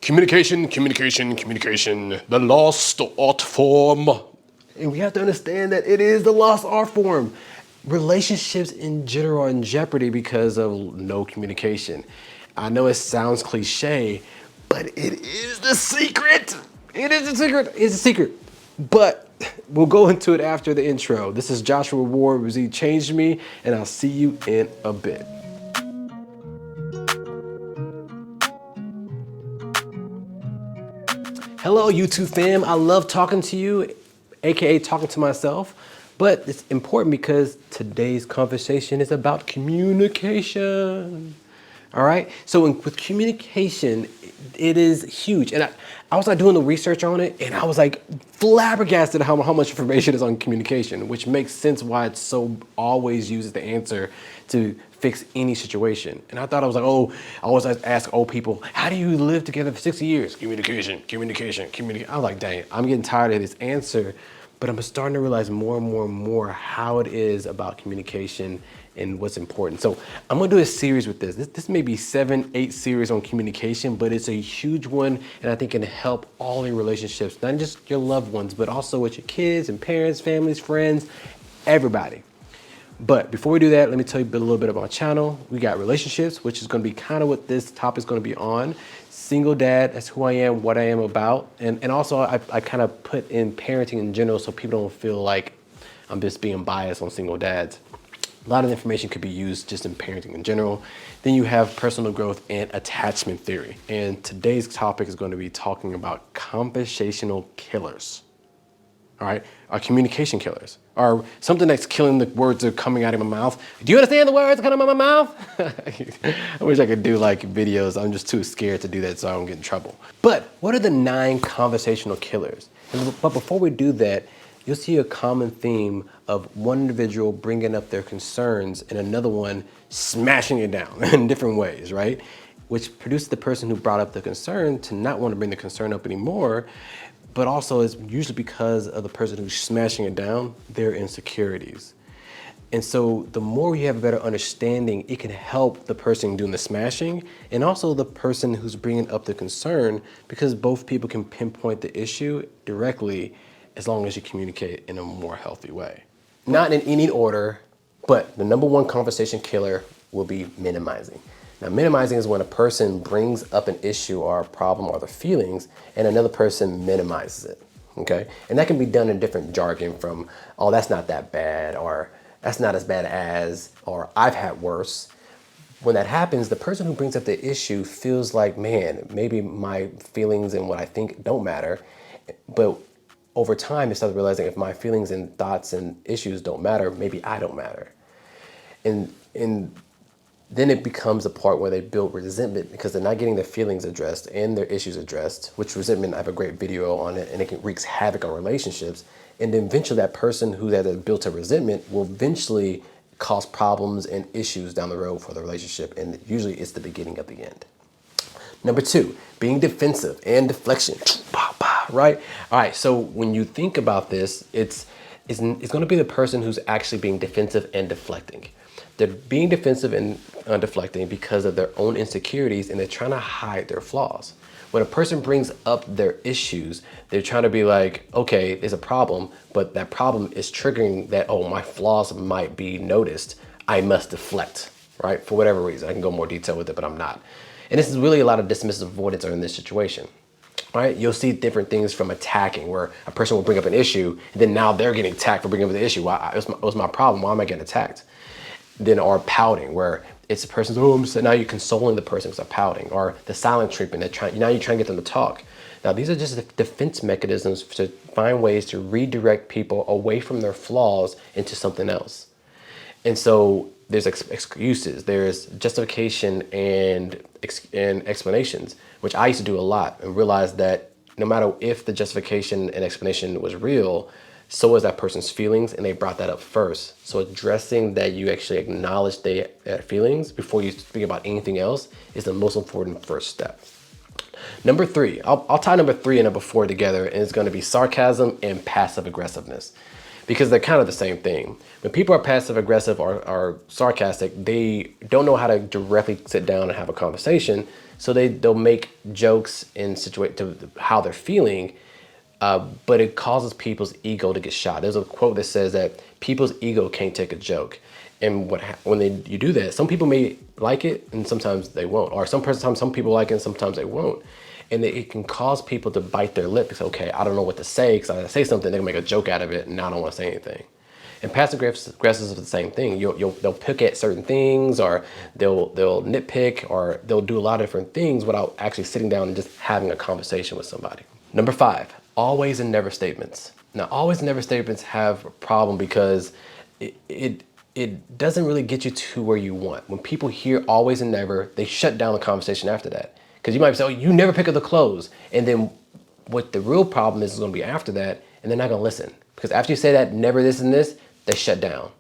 Communication, the lost art form. And we have to understand that it is the lost art form. Relationships in general are in jeopardy because of no communication. I know it sounds cliche, but it is the secret. It is the secret. It's a secret. But we'll go into it after the intro. This is Joshua Ward with Z Changed Me, and I'll see you in a bit. Hello, YouTube fam. I love talking to you, aka talking to myself, but it's important because today's conversation is about communication. All right. So with communication, it is huge. And I was like doing the research on it, and I was like flabbergasted how much information is on communication, which makes sense why it's so always used as the answer to fix any situation. And I thought I was like, I always ask old people, how do you live together for 60 years? Communication. I was like, dang, I'm getting tired of this answer, but I'm starting to realize more and more how it is about communication and what's important. So I'm gonna do a series with this. This may be 7-8 series on communication, but it's a huge one, and I think it can help all your relationships, not just your loved ones, but also with your kids and parents, families, friends, everybody. But before we do that, let me tell you a little bit about my channel. We got relationships, which is gonna be kind of what this topic is gonna be on. Single dad, that's who I am, what I am about. And also I kind of put in parenting in general so people don't feel like I'm just being biased on single dads. A lot of information could be used just in parenting in general. Then you have personal growth and attachment theory. And today's topic is going to be talking about conversational killers. All right, our communication killers, or something that's killing the words that are coming out of my mouth. Do you understand the words coming out of my mouth? I wish I could do like videos. I'm just too scared to do that so I don't get in trouble. But what are the 9 conversational killers? But before we do that, you'll see a common theme of one individual bringing up their concerns and another one smashing it down in different ways, right? Which produces the person who brought up the concern to not want to bring the concern up anymore, but also it's usually because of the person who's smashing it down, their insecurities. And so the more you have a better understanding, it can help the person doing the smashing and also the person who's bringing up the concern, because both people can pinpoint the issue directly as long as you communicate in a more healthy way. Not in any order, but the number 1 conversation killer will be minimizing. Now, minimizing is when a person brings up an issue or a problem or the feelings and another person minimizes it, okay? And that can be done in different jargon from, oh, that's not that bad, or that's not as bad as, or I've had worse. When that happens, the person who brings up the issue feels like, man, maybe my feelings and what I think don't matter, but over time, they start realizing if my feelings and thoughts and issues don't matter, maybe I don't matter. And then it becomes a part where they build resentment because they're not getting their feelings addressed and their issues addressed, which resentment, I have a great video on it, and it can wreak havoc on relationships. And then eventually that person who has built a resentment will eventually cause problems and issues down the road for the relationship. And usually it's the beginning of the end. Number 2, being defensive and deflection, right? All right, so when you think about this, it's gonna be the person who's actually being defensive and deflecting. They're being defensive and deflecting because of their own insecurities, and they're trying to hide their flaws. When a person brings up their issues, they're trying to be like, okay, there's a problem, but that problem is triggering that, oh, my flaws might be noticed. I must deflect, right? For whatever reason. I can go more detail with it, but I'm not. And this is really a lot of dismissive avoidance in this situation. Right? You'll see different things from attacking, where a person will bring up an issue, and then now they're getting attacked for bringing up the issue. Why? It was my problem. Why am I getting attacked? Then, or pouting, where it's a person's, so now you're consoling the person because they're pouting, or the silent treatment. Now you're trying to get them to talk. Now, these are just defense mechanisms to find ways to redirect people away from their flaws into something else. And so there's excuses, there's justification and explanations, which I used to do a lot, and realized that no matter if the justification and explanation was real, so was that person's feelings, and they brought that up first. So addressing that you actually acknowledge their feelings before you think about anything else is the most important first step. Number 3, I'll tie number 3 and number 4 together, and it's going to be sarcasm and passive aggressiveness. because they're kind of the same thing. When people are passive aggressive or sarcastic, they don't know how to directly sit down and have a conversation. So they'll make jokes in to how they're feeling, but it causes people's ego to get shot. There's a quote that says that people's ego can't take a joke. And when you do that, some people may like it and sometimes they won't. Or sometimes some people like it and sometimes they won't. And it can cause people to bite their lip because, okay, I don't know what to say, because I say something, they're gonna make a joke out of it, and now I don't want to say anything. And passive aggressives are the same thing. They'll pick at certain things, or they'll nitpick, or they'll do a lot of different things without actually sitting down and just having a conversation with somebody. Number 5, always and never statements. Now, always and never statements have a problem because it doesn't really get you to where you want. When people hear always and never, they shut down the conversation after that. Because you might say, oh, you never pick up the clothes. And then what the real problem is going to be after that, and they're not going to listen. Because after you say that, never this and this, they shut down.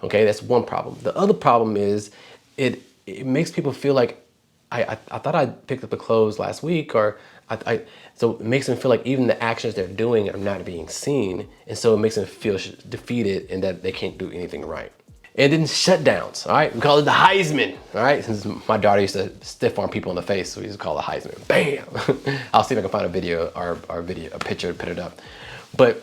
Okay, that's one problem. The other problem is it makes people feel like, I thought I picked up the clothes last week, or so it makes them feel like even the actions they're doing are not being seen. And so it makes them feel defeated and that they can't do anything right. And then shutdowns, all right? We call it the Heisman, all right? Since my daughter used to stiff arm people in the face, so we used to call it Heisman. Bam! I'll see if I can find a video, a picture to put it up. But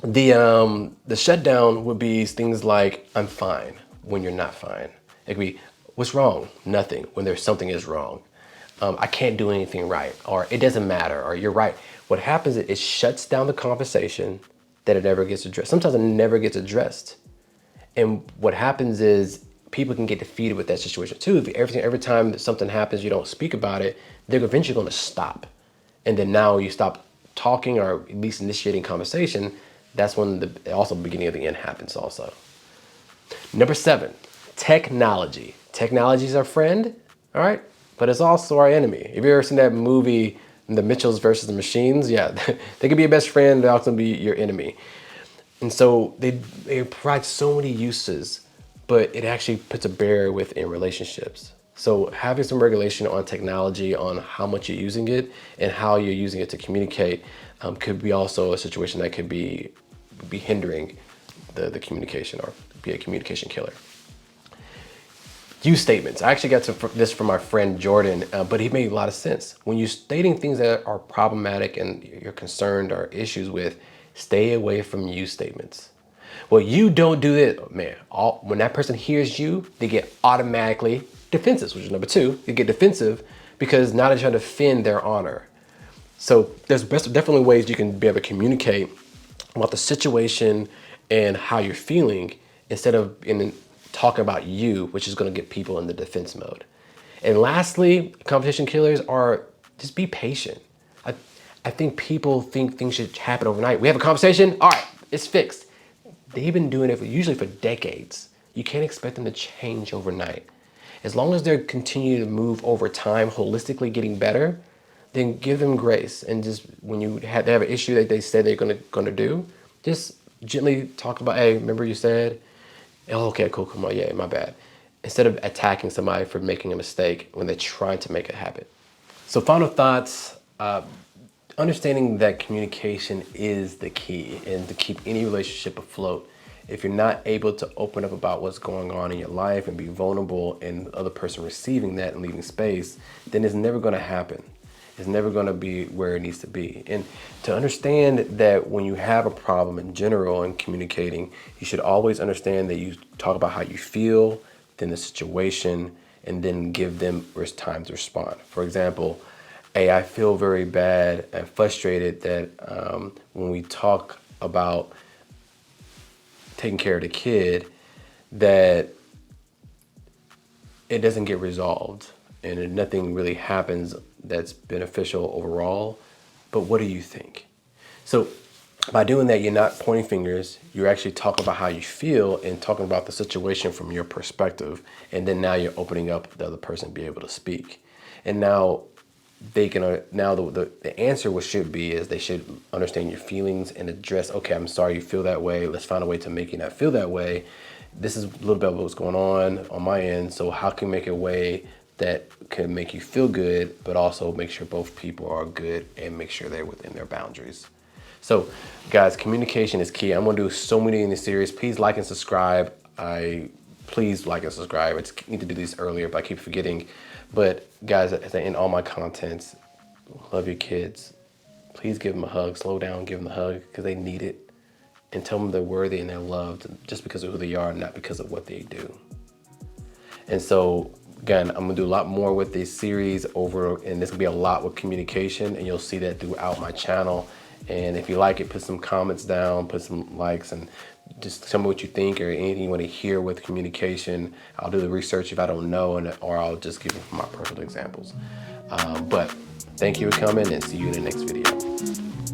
the shutdown would be things like, I'm fine, when you're not fine. It could be, what's wrong? Nothing, when there's something is wrong. I can't do anything right, or it doesn't matter, or you're right. What happens is it shuts down the conversation that it never gets addressed. Sometimes it never gets addressed. And what happens is people can get defeated with that situation too. Every time that something happens, you don't speak about it, they're eventually going to stop. And then now you stop talking, or at least initiating conversation. That's when also the beginning of the end happens also. Number 7, technology. Technology is our friend, all right? But it's also our enemy. Have you ever seen that movie, The Mitchells versus the Machines? Yeah, they can be your best friend, they also be your enemy. And so they provide so many uses, but it actually puts a barrier within relationships. So having some regulation on technology, on how much you're using it and how you're using it to communicate, could be also a situation that could be hindering the communication, or be a communication killer. Use statements. I actually got this from my friend Jordan, but he made a lot of sense. When you're stating things that are problematic and you're concerned or issues with, stay away from you statements. Well, you don't do this, man. When that person hears you, they get automatically defensive, which is number 2. They get defensive because now they're trying to defend their honor. So there's definitely ways you can be able to communicate about the situation and how you're feeling instead of talking about you, which is going to get people in the defense mode. And lastly, conversation killers are just be patient. I think people think things should happen overnight. We have a conversation, all right, it's fixed. They've been doing it usually for decades. You can't expect them to change overnight. As long as they continue to move over time, holistically getting better, then give them grace. And just when they have an issue that they said they're gonna do, just gently talk about, hey, remember you said, oh, okay, cool, come on, yeah, my bad. Instead of attacking somebody for making a mistake when they're trying to make a habit. So final thoughts, understanding that communication is the key and to keep any relationship afloat. If you're not able to open up about what's going on in your life and be vulnerable and the other person receiving that and leaving space, then it's never gonna happen. It's never gonna be where it needs to be. And to understand that when you have a problem in general in communicating, you should always understand that you talk about how you feel, then the situation, and then give them time to respond. For example, hey, I feel very bad and frustrated that when we talk about taking care of the kid, that it doesn't get resolved and nothing really happens that's beneficial overall. But what do you think? So by doing that, you're not pointing fingers, you're actually talking about how you feel and talking about the situation from your perspective. And then now you're opening up the other person to be able to speak. And now they can, now the answer should be is they should understand your feelings and address, okay, I'm sorry you feel that way. Let's find a way to make you not feel that way. This is a little bit of what's going on my end. So how can we make a way that can make you feel good, but also make sure both people are good and make sure they're within their boundaries. So guys, communication is key. I'm gonna do so many in this series. Please like and subscribe. Please like and subscribe. I just need to do this earlier, but I keep forgetting. But guys, as I end all my contents, love your kids. Please give them a hug. Slow down, give them a hug because they need it. And tell them they're worthy and they're loved just because of who they are, not because of what they do. And so, again, I'm gonna do a lot more with this series and there's gonna be a lot with communication, and you'll see that throughout my channel. And if you like it, put some comments down, put some likes, and just tell me what you think or anything you want to hear with communication. I'll do the research if I don't know, or I'll just give you my personal examples. But thank you for coming, and see you in the next video.